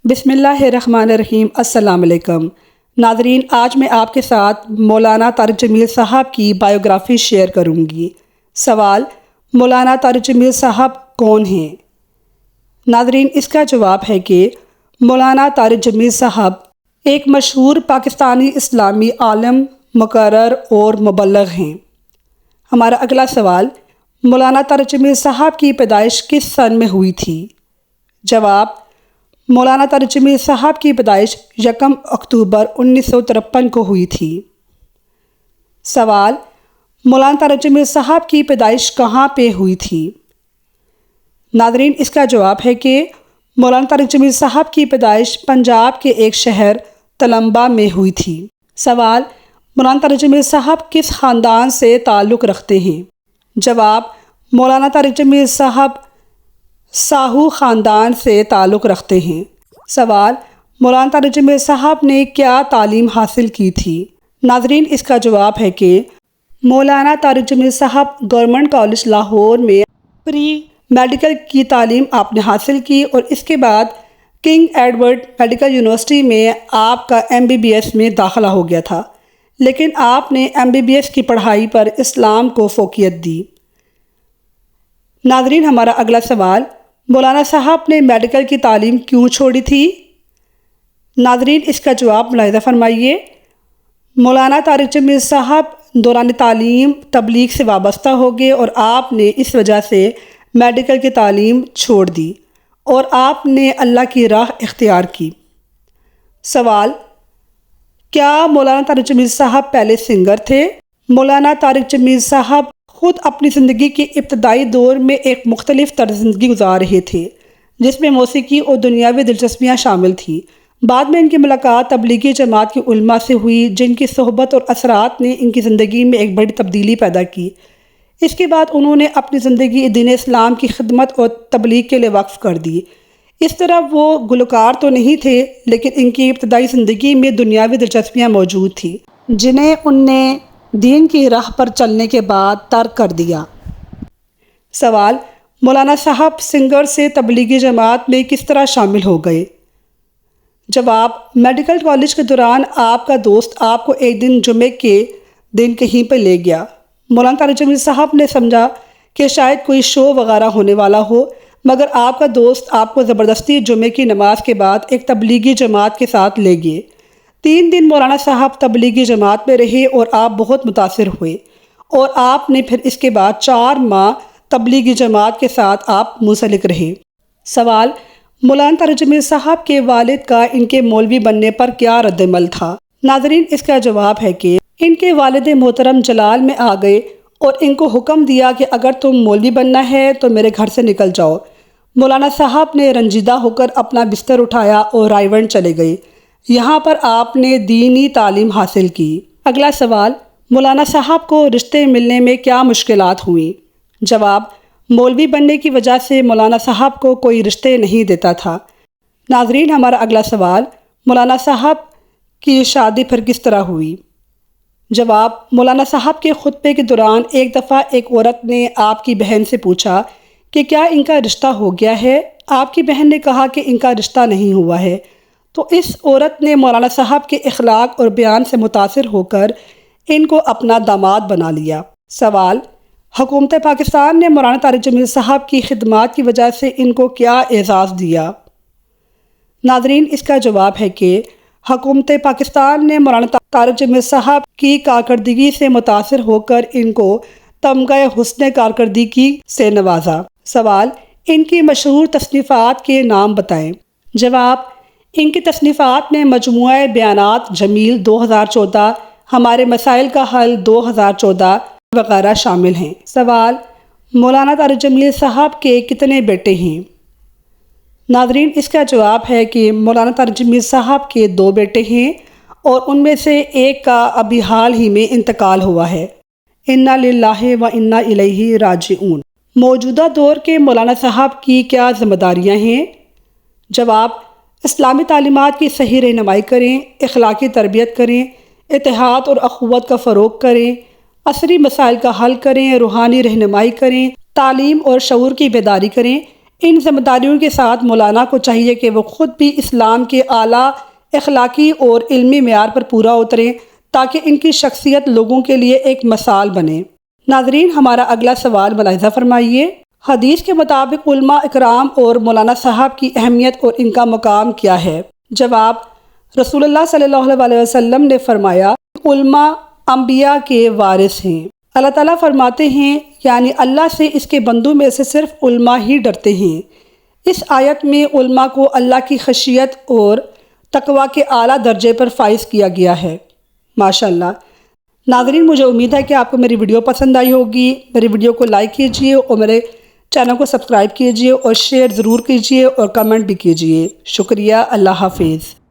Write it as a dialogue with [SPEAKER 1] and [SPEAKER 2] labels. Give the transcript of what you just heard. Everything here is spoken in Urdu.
[SPEAKER 1] بسم اللہ الرحمن الرحیم۔ السلام علیکم ناظرین، آج میں آپ کے ساتھ مولانا طارق جمیل صاحب کی بائیوگرافی شیئر کروں گی۔ سوال: مولانا طارق جمیل صاحب کون ہیں؟ ناظرین، اس کا جواب ہے کہ مولانا طارق جمیل صاحب ایک مشہور پاکستانی اسلامی عالم، مقرر اور مبلغ ہیں۔ ہمارا اگلا سوال: مولانا طارق جمیل صاحب کی پیدائش کس سن میں ہوئی تھی؟ جواب: مولانا طارق جمیل صاحب کی پیدائش 1 اکتوبر 1953 کو ہوئی تھی۔ سوال: مولانا طارق جمیل صاحب کی پیدائش کہاں پہ ہوئی تھی؟ ناظرین، اس کا جواب ہے کہ مولانا طارق جمیل صاحب کی پیدائش پنجاب کے ایک شہر تلمبہ میں ہوئی تھی۔ سوال: مولانا طارق جمیل صاحب کس خاندان سے تعلق رکھتے ہیں؟ جواب: مولانا طارق جمیل صاحب ساہو خاندان سے تعلق رکھتے ہیں۔ سوال: مولانا طارق جمیل صاحب نے کیا تعلیم حاصل کی تھی؟ ناظرین، اس کا جواب ہے کہ مولانا طارق جمیل صاحب گورنمنٹ کالج لاہور میں پری میڈیکل کی تعلیم آپ نے حاصل کی اور اس کے بعد کنگ ایڈورڈ میڈیکل یونیورسٹی میں آپ کا MBBS میں داخلہ ہو گیا تھا، لیکن آپ نے MBBS کی پڑھائی پر اسلام کو فوقیت دی۔ ناظرین، ہمارا اگلا سوال: مولانا صاحب نے میڈیکل کی تعلیم کیوں چھوڑی تھی؟ ناظرین، اس کا جواب ملاحظہ فرمائیے۔ مولانا طارق جمیل صاحب دوران تعلیم تبلیغ سے وابستہ ہو گئے اور آپ نے اس وجہ سے میڈیکل کی تعلیم چھوڑ دی اور آپ نے اللہ کی راہ اختیار کی۔ سوال: کیا مولانا طارق جمیل صاحب پہلے سنگر تھے؟ مولانا طارق جمیل صاحب خود اپنی زندگی کے ابتدائی دور میں ایک مختلف طرز زندگی گزار رہے تھے، جس میں موسیقی اور دنیاوی دلچسپیاں شامل تھیں۔ بعد میں ان کی ملاقات تبلیغی جماعت کے علماء سے ہوئی، جن کی صحبت اور اثرات نے ان کی زندگی میں ایک بڑی تبدیلی پیدا کی۔ اس کے بعد انہوں نے اپنی زندگی دین اسلام کی خدمت اور تبلیغ کے لیے وقف کر دی۔ اس طرح وہ گلوکار تو نہیں تھے، لیکن ان کی ابتدائی زندگی میں دنیاوی دلچسپیاں موجود تھیں، جنہیں ان نے دین کی راہ پر چلنے کے بعد ترک کر دیا۔ سوال: مولانا صاحب سنگر سے تبلیغی جماعت میں کس طرح شامل ہو گئے؟ جواب: میڈیکل کالج کے دوران آپ کا دوست آپ کو ایک دن جمعے کے دن کہیں پہ لے گیا۔ مولانا طارق جمیل صاحب نے سمجھا کہ شاید کوئی شو وغیرہ ہونے والا ہو، مگر آپ کا دوست آپ کو زبردستی جمعے کی نماز کے بعد ایک تبلیغی جماعت کے ساتھ لے گئے۔ 3 دن مولانا صاحب تبلیغی جماعت میں رہے اور آپ بہت متاثر ہوئے اور آپ نے پھر اس کے بعد 4 ماہ تبلیغی جماعت کے ساتھ آپ منسلک رہے۔ سوال: مولانا طارق جمیل صاحب کے والد کا ان کے مولوی بننے پر کیا رد عمل تھا؟ ناظرین، اس کا جواب ہے کہ ان کے والد محترم جلال میں آ گئے اور ان کو حکم دیا کہ اگر تم مولوی بننا ہے تو میرے گھر سے نکل جاؤ۔ مولانا صاحب نے رنجیدہ ہو کر اپنا بستر اٹھایا اور رائے گنج چلے گئے۔ یہاں پر آپ نے دینی تعلیم حاصل کی۔ اگلا سوال: مولانا صاحب کو رشتے ملنے میں کیا مشکلات ہوئیں؟ جواب: مولوی بننے کی وجہ سے مولانا صاحب کو کوئی رشتے نہیں دیتا تھا۔ ناظرین، ہمارا اگلا سوال: مولانا صاحب کی شادی پھر کس طرح ہوئی؟ جواب: مولانا صاحب کے خطبے کے دوران ایک دفعہ ایک عورت نے آپ کی بہن سے پوچھا کہ کیا ان کا رشتہ ہو گیا ہے؟ آپ کی بہن نے کہا کہ ان کا رشتہ نہیں ہوا ہے، تو اس عورت نے مولانا صاحب کے اخلاق اور بیان سے متاثر ہو کر ان کو اپنا داماد بنا لیا۔ سوال: حکومت پاکستان نے مولانا طارق جمیل صاحب کی خدمات کی وجہ سے ان کو کیا اعزاز دیا؟ ناظرین، اس کا جواب ہے کہ حکومت پاکستان نے مولانا طارق جمیل صاحب کی کارکردگی سے متاثر ہو کر ان کو تمغہ حسن کارکردگی سے نوازا۔ سوال: ان کی مشہور تصنیفات کے نام بتائیں۔ جواب: ان کی تصنیفات میں مجموعہ بیانات جمیل 2014، ہمارے مسائل کا حل 2014 وغیرہ شامل ہیں۔ سوال: مولانا طارق جمیل صاحب کے کتنے بیٹے ہیں؟ ناظرین، اس کا جواب ہے کہ مولانا طارق جمیل صاحب کے 2 بیٹے ہیں اور ان میں سے ایک کا ابھی حال ہی میں انتقال ہوا ہے۔ انا للہ و انا الیہ راجعون۔ موجودہ دور کے مولانا صاحب کی کیا ذمہ داریاں ہیں؟ جواب: اسلامی تعلیمات کی صحیح رہنمائی کریں، اخلاقی تربیت کریں، اتحاد اور اخوت کا فروغ کریں، عصری مسائل کا حل کریں، روحانی رہنمائی کریں، تعلیم اور شعور کی بیداری کریں، ان ذمہ داریوں کے ساتھ مولانا کو چاہیے کہ وہ خود بھی اسلام کے اعلیٰ اخلاقی اور علمی معیار پر پورا اتریں تاکہ ان کی شخصیت لوگوں کے لیے ایک مثال بنے۔ ناظرین، ہمارا اگلا سوال ملاحظہ فرمائیے۔ حدیث کے مطابق علماء اکرام اور مولانا صاحب کی اہمیت اور ان کا مقام کیا ہے؟ جواب: رسول اللہ صلی اللہ علیہ وسلم نے فرمایا، علماء انبیاء کے وارث ہیں۔ اللہ تعالیٰ فرماتے ہیں، یعنی اللہ سے اس کے بندوں میں سے صرف علماء ہی ڈرتے ہیں۔ اس آیت میں علماء کو اللہ کی خشیت اور تقوی کے اعلیٰ درجے پر فائز کیا گیا ہے۔ ماشاءاللہ۔ ناظرین، مجھے امید ہے کہ آپ کو میری ویڈیو پسند آئی ہوگی۔ میری ویڈیو کو لائک کیجئے اور میرے چینل کو سبسکرائب کیجئے اور شیئر ضرور کیجئے اور کمنٹ بھی کیجئے۔ شکریہ۔ اللہ حافظ۔